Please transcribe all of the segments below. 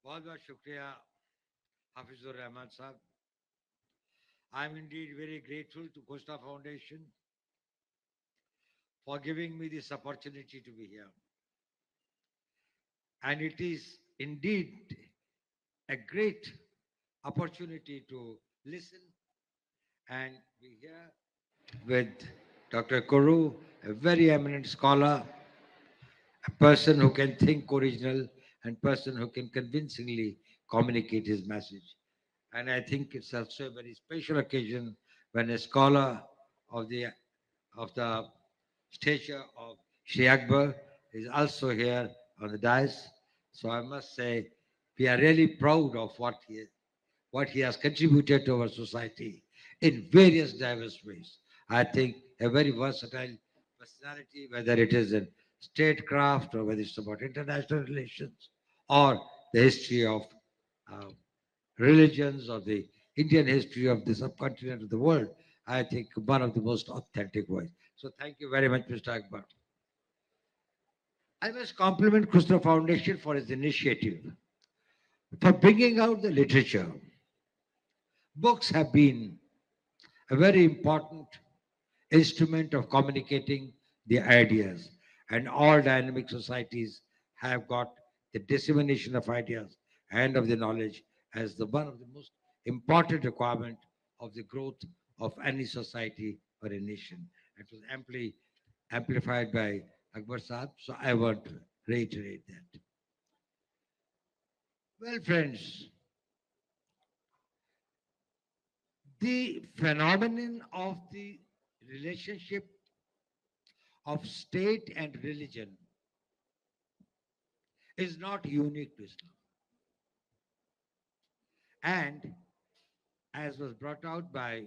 बहुत बहुत शुक्रिया हाफिजुर रहमान साहब. I am indeed very grateful to Costa Foundation for giving me this opportunity to be here. And it is indeed a great opportunity to listen and be here with Dr. Kuru, a very eminent scholar, a person who can think original and person who can convincingly communicate his message. And I think it's also a very special occasion when a scholar of the stature of Shri Akbar is also here on the dais. So I must say we are really proud of what he has contributed to our society in various diverse ways. I think a very versatile personality, whether it is in statecraft or whether it's about international relations or the history of uh, religions or the Indian history of the subcontinent of the world. I think one of the most authentic voice. So thank you very much, Mr. Akbar. I must compliment Krishna Foundation for its initiative, for bringing out the literature. Books have been a very important instrument of communicating the ideas, and all dynamic societies have got the dissemination of ideas and of the knowledge as the one of the most important requirement of the growth of any society or a nation. It was amply amplified by Akbar Saab, so I want to reiterate that. Well, friends, the phenomenon of the relationship of state and religion is not unique to Islam. And as was brought out by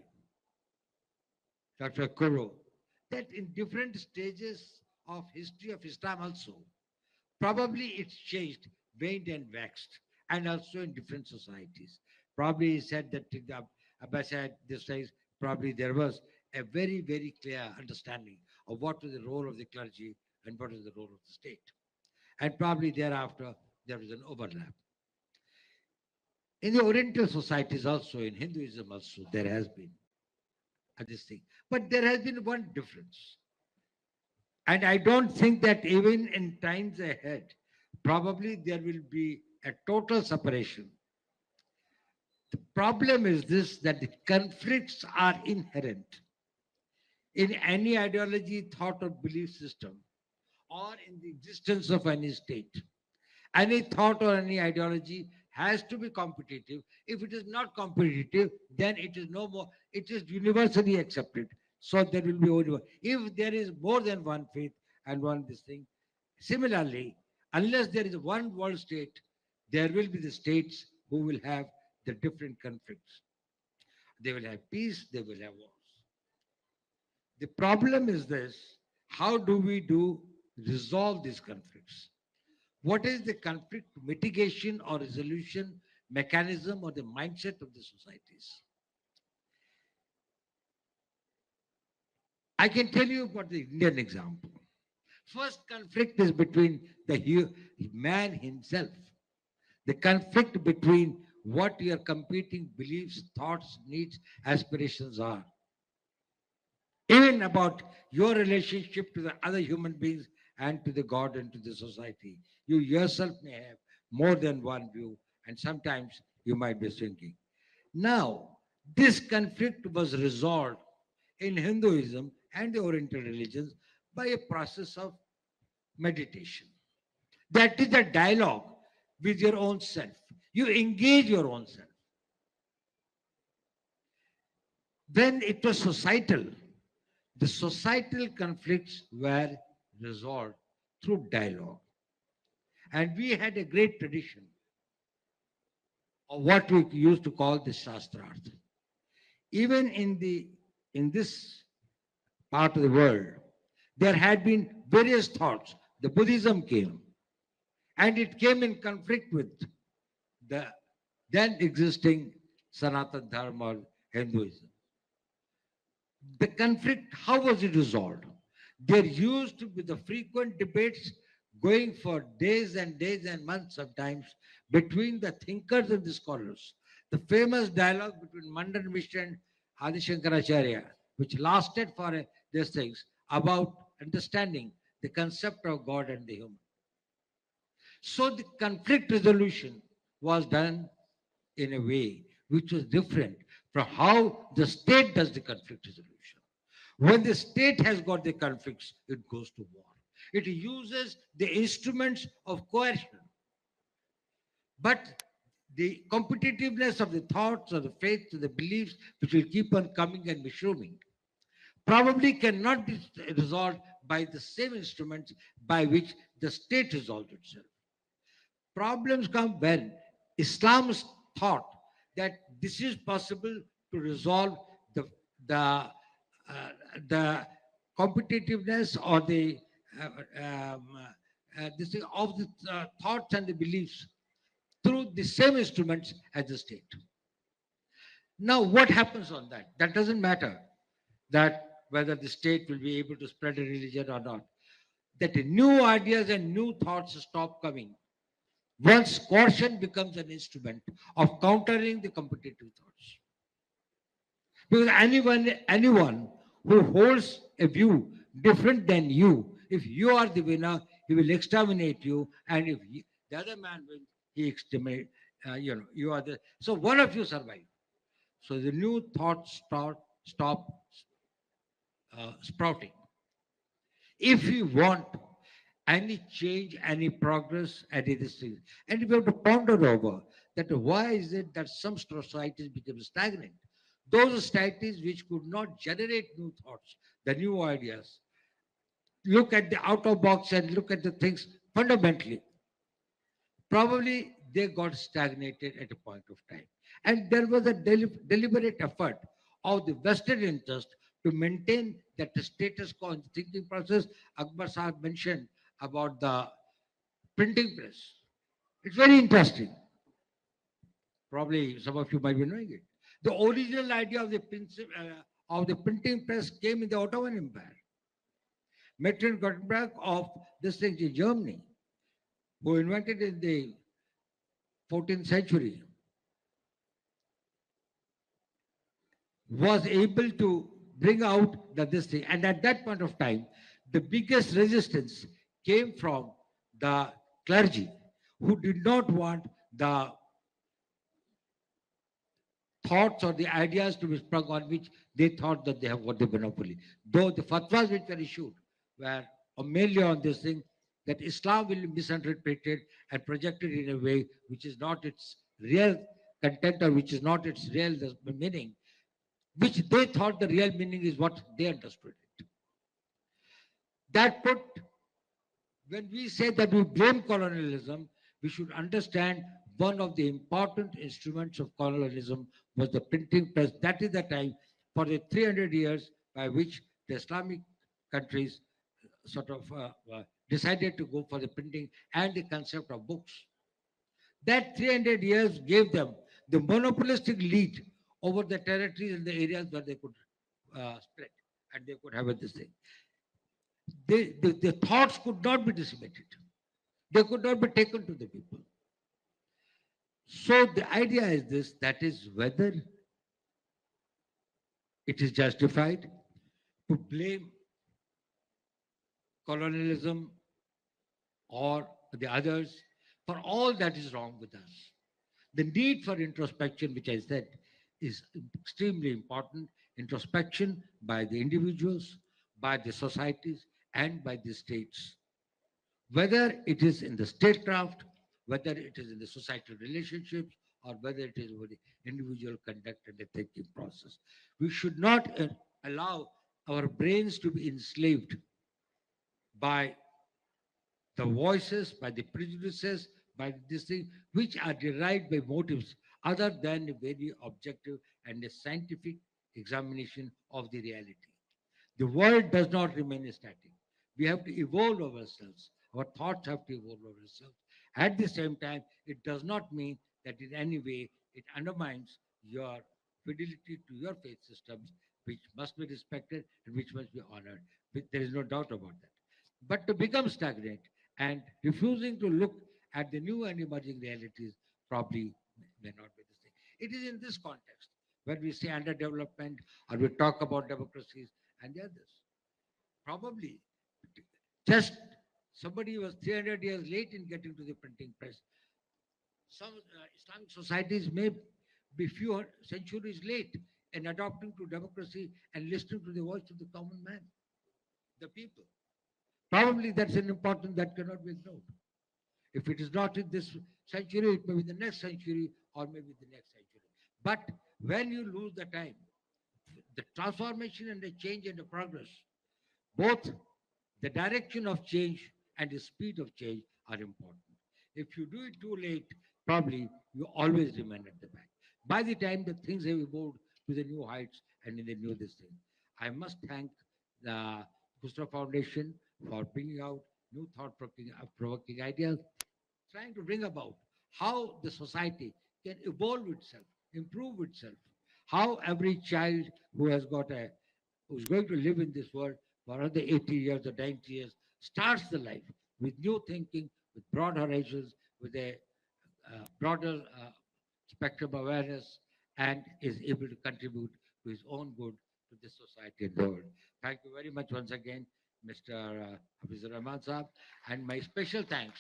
Dr. Kuru, that in different stages of history of Islam also, probably it's changed, waned and waxed, and also in different societies. Probably he said that the Abbasid, this days, probably there was a very, very clear understanding of what was the role of the clergy and what is the role of the state. And probably thereafter, there was an overlap. In the Oriental societies also, in Hinduism also, there has been this thing. But there has been one difference. And I don't think that even in times ahead, probably there will be a total separation. The problem is this, that the conflicts are inherent in any ideology, thought, or belief system, or in the existence of any state. Any thought or any ideology has to be competitive. If it is not competitive, then it is no more, it is universally accepted. So there will be only one. If there is more than one faith and one this thing, similarly, unless there is one world state, there will be the states who will have the different conflicts. They will have peace, they will have wars. The problem is this: how do we resolve these conflicts? What is the conflict mitigation or resolution mechanism or the mindset of the societies? I can tell you about the Indian example. First conflict is between the man himself. The conflict between what your competing beliefs, thoughts, needs, aspirations are. Even about your relationship to the other human beings and to the God and to the society. You yourself may have more than one view, and sometimes you might be thinking. Now, this conflict was resolved in Hinduism and the Oriental religions by a process of meditation. That is a dialogue with your own self. You engage your own self. When it was societal, the societal conflicts were resolved through dialogue. And we had a great tradition of what we used to call the Shastrarth. Even in this part of the world, there had been various thoughts. The Buddhism came, and it came in conflict with the then existing Sanatana Dharma or Hinduism. The conflict, how was it resolved? There used to be the frequent debates going for days and months sometimes between the thinkers and the scholars. The famous dialogue between Mandan Mishra and Adi Shankaracharya, which lasted for these things about understanding the concept of God and the human. So the conflict resolution was done in a way which was different from how the state does the conflict resolution. When the state has got the conflicts, it goes to war. It uses the instruments of coercion. But the competitiveness of the thoughts, of the faith, of the beliefs, which will keep on coming and mushrooming, probably cannot be resolved by the same instruments by which the state resolved itself. Problems come when Islam thought that this is possible to resolve the the uh, the competitiveness or the this thing of the thoughts and the beliefs through the same instruments as the state. Now, what happens on that? That doesn't matter. That whether the state will be able to spread a religion or not. That the new ideas and new thoughts stop coming once caution becomes an instrument of countering the competitive thoughts. Because anyone who holds a view different than you, if you are the winner, he will exterminate you, and if the other man wins, he exterminate. You are the so one of you survive. So the new thoughts stop sprouting. If you want any change, any progress, any this thing. And we have to ponder over that why is it that some societies become stagnant? Those societies which could not generate new thoughts, the new ideas, look at the out of box and look at the things fundamentally. Probably they got stagnated at a point of time. And there was a deliberate effort of the vested interest to maintain that the status quo in the thinking process. Akbar Sahib mentioned about the printing press. It's very interesting. Probably some of you might be knowing it. The original idea of the printing press came in the Ottoman Empire. Martin Gutenberg of this thing in Germany, who invented in the 14th century, was able to bring out this thing. And at that point of time, the biggest resistance came from the clergy who did not want the thoughts or the ideas to be sprung on which they thought that they have got the monopoly. Though the fatwas which were issued were mainly on this thing that Islam will be misinterpreted and projected in a way which is not its real content or which is not its real meaning, which they thought the real meaning is what they understood it. That put, when we say that we blame colonialism, we should understand one of the important instruments of colonialism was the printing press. That is the time for the 300 years by which the Islamic countries sort of decided to go for the printing and the concept of books. That 300 years gave them the monopolistic lead over the territories and the areas where they could spread and they could have this thing. The thoughts could not be disseminated. They could not be taken to the people. So the idea is this, that is whether it is justified to blame colonialism or the others for all that is wrong with us. The need for introspection, which I said, is extremely important. Introspection by the individuals, by the societies, and by the states. Whether it is in the statecraft, whether it is in the societal relationships, or whether it is with the individual conduct and the thinking process. We should not allow our brains to be enslaved by the voices, by the prejudices, by this thing, which are derived by motives other than a very objective and a scientific examination of the reality. The world does not remain static. We have to evolve ourselves. Our thoughts have to evolve ourselves. At the same time, it does not mean that in any way it undermines your fidelity to your faith systems, which must be respected and which must be honored. There is no doubt about that. But to become stagnant and refusing to look at the new and emerging realities probably may not be the same. It is in this context when we say underdevelopment or we talk about democracies and the others. Probably just somebody was 300 years late in getting to the printing press. Some Islamic societies may be few centuries late in adopting to democracy and listening to the voice of the common man, the people. Probably that's an important that cannot be ignored. If it is not in this century, it may be the next century or maybe the next century. But when you lose the time, the transformation and the change and the progress, both the direction of change and the speed of change are important. If you do it too late, probably you always remain at the back. By the time that things have evolved to the new heights and in the new this thing, I must thank the Kusra Foundation for bringing out new thought-provoking ideas, trying to bring about how the society can evolve itself, improve itself, how every child who's going to live in this world for another 80 years or 90 years starts the life with new thinking, with broad horizons, with a broader spectrum awareness, and is able to contribute to his own good to the society and the world. Thank you very much once again, Mr. Hafizur Rahman Saab, and my special thanks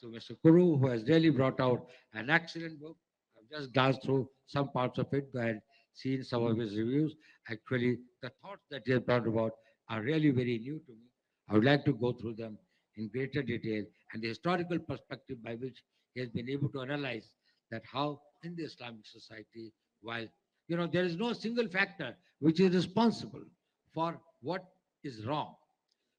to Mr. Kuru, who has really brought out an excellent book. I've just glanced through some parts of it and seen some of his reviews. Actually, the thoughts that he has brought about are really very new to me. I would like to go through them in greater detail and the historical perspective by which he has been able to analyze that how in the Islamic society, while there is no single factor which is responsible for what is wrong.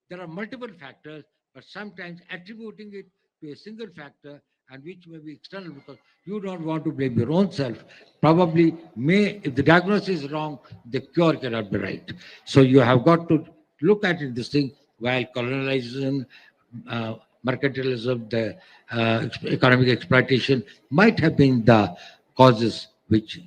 There are multiple factors, but sometimes attributing it to a single factor and which may be external because you don't want to blame your own self. Probably if the diagnosis is wrong, the cure cannot be right. So you have got to look at it, this thing, while colonialism, mercantilism, the economic exploitation might have been the causes which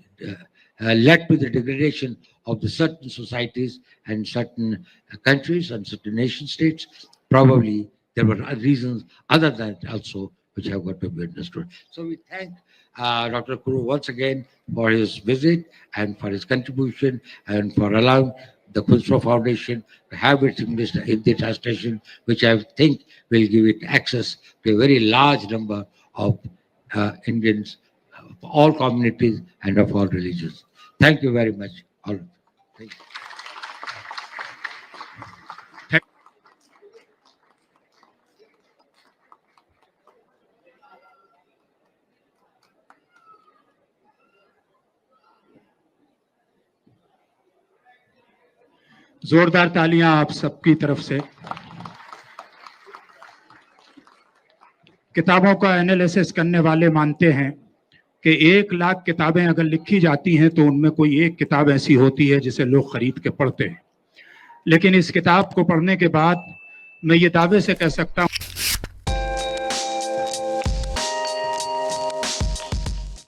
led to the degradation of the certain societies and certain countries and certain nation states. Probably there were reasons other than that also which have got to be understood. So we thank Dr. Kuru once again for his visit and for his contribution and for allowing the Khusro Foundation to have it in the translation, which I think will give it access to a very large number of Indians of all communities and of all religions. Thank you very much. All. Thank you. जोरदार तालियां आप सबकी तरफ से। किताबों का analysis करने वाले मानते हैं कि 1 लाख किताबें अगर लिखी जाती हैं तो उनमें कोई एक किताब ऐसी होती है जिसे लोग खरीद के पढ़ते हैं। लेकिन इस किताब को पढ़ने के बाद मैं ये दावे से कह सकता हूँ